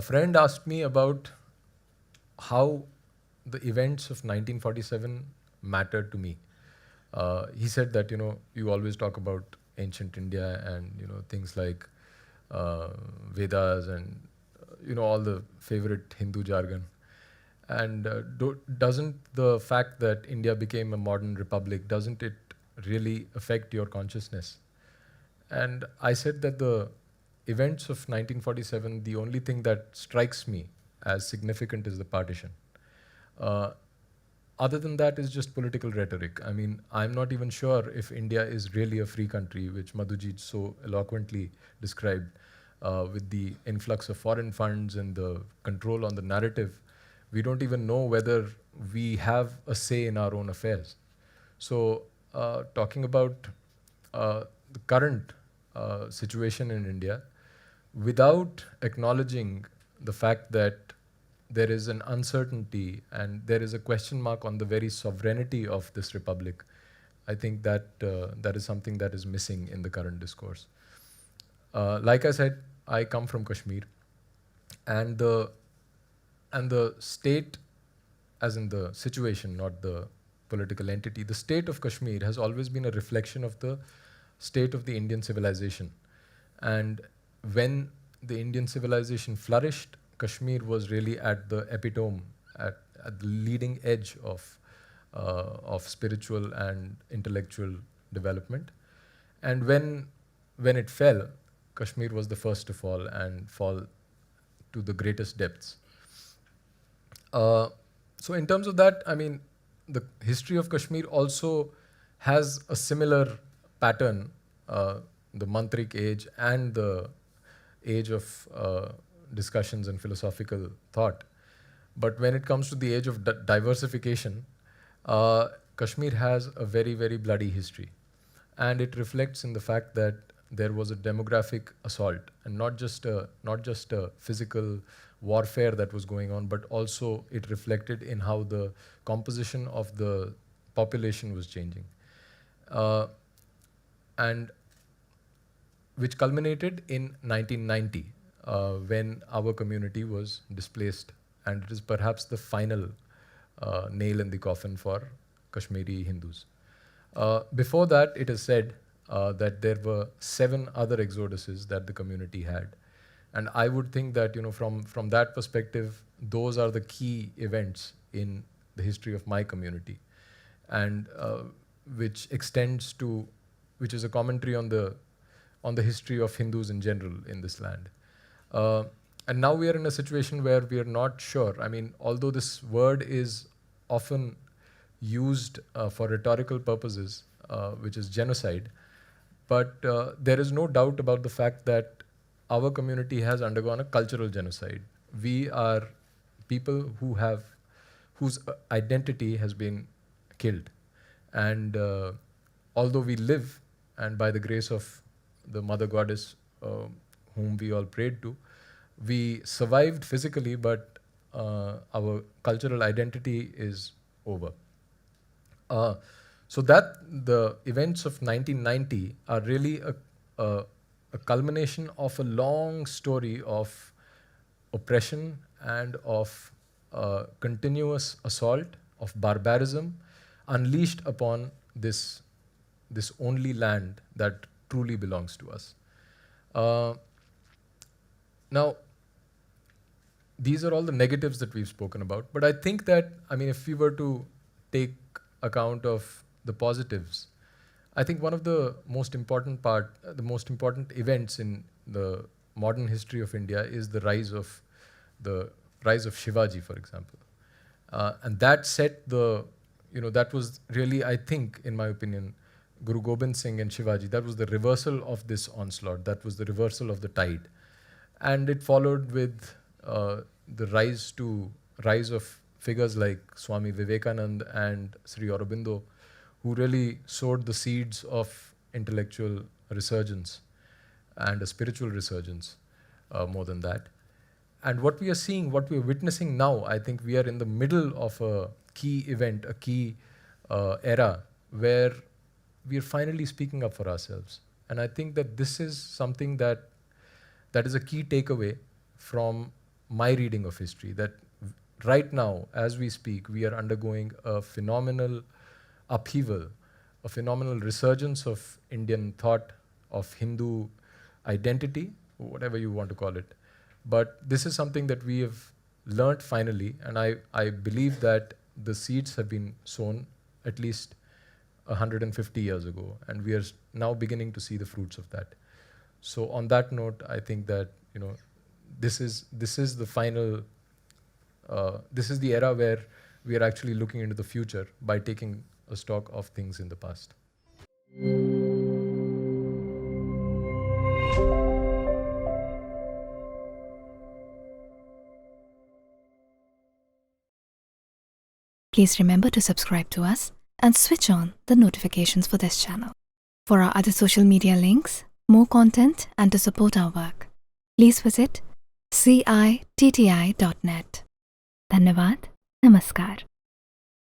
friend asked me about how the events of 1947 mattered to me. He said that, you always talk about ancient India and, things like uh, Vedas and, all the favorite Hindu jargon. And doesn't the fact that India became a modern republic, doesn't it really affect your consciousness? And I said that the events of 1947, the only thing that strikes me as significant is the partition. Uh, Other than that is just political rhetoric. I mean, I'm not even sure if India is really a free country, which Madhujit so eloquently described, with the influx of foreign funds and the control on the narrative. We don't even know whether we have a say in our own affairs. So, talking about the current situation in India, without acknowledging the fact that there is an uncertainty and there is a question mark on the very sovereignty of this republic, I think that that is something that is missing in the current discourse. Like I said, I come from Kashmir, and the state, as in the situation, not the political entity, the state of Kashmir has always been a reflection of the state of the Indian civilization. And when the Indian civilization flourished, Kashmir was really at the epitome, at the leading edge of spiritual and intellectual development. And when it fell, Kashmir was the first to fall and fall to the greatest depths. Uh, so in terms of that, I mean, the history of Kashmir also has a similar pattern, the mantric age and the age of discussions and philosophical thought. But when it comes to the age of diversification, Kashmir has a very, very bloody history. And it reflects in the fact that there was a demographic assault, and not just a physical warfare that was going on, but also it reflected in how the composition of the population was changing. Uh, and which culminated in 1990, when our community was displaced, and it is perhaps the final nail in the coffin for Kashmiri Hindus. Before that, it is said that there were 7 other exoduses that the community had, and I would think that, from that perspective, those are the key events in the history of my community, and which extends to, which is a commentary on the history of Hindus in general in this land. Uh, and now we are in a situation where we are not sure. I mean, although this word is often used for rhetorical purposes, which is genocide, but there is no doubt about the fact that our community has undergone a cultural genocide. We are people whose identity has been killed, and although we live, and by the grace of the Mother Goddess, whom we all prayed to, we survived physically, but our cultural identity is over. Uh, so that the events of 1990 are really a culmination of a long story of oppression and of continuous assault, of barbarism unleashed upon this only land that truly belongs to us. Uh, Now, these are all the negatives that we've spoken about, but I think that, I mean, if we were to take account of the positives, I think one of the most important events in the modern history of India is the rise of Shivaji, for example, and that set the, that was really, I think, in my opinion, Guru Gobind Singh and Shivaji. That was the reversal of this onslaught. That was the reversal of the tide, and it followed with the rise of figures like Swami Vivekanand and Sri Aurobindo, who really sowed the seeds of intellectual resurgence and a spiritual resurgence, more than that. And what we are seeing, what we are witnessing now, I think we are in the middle of a key event, a key era where we are finally speaking up for ourselves. And I think that this is something that is a key takeaway from my reading of history, that right now, as we speak, we are undergoing a phenomenal upheaval, a phenomenal resurgence of Indian thought, of Hindu identity, whatever you want to call it. But this is something that we have learnt finally, and I believe that the seeds have been sown at least 150 years ago, and we are now beginning to see the fruits of that. So on that note, I think that this is the final. This is the era where we are actually looking into the future by taking a stock of things in the past. Please remember to subscribe to us and switch on the notifications for this channel. For our other social media links, more content, and to support our work, please visit citti.net. Dhanyavad. Namaskar.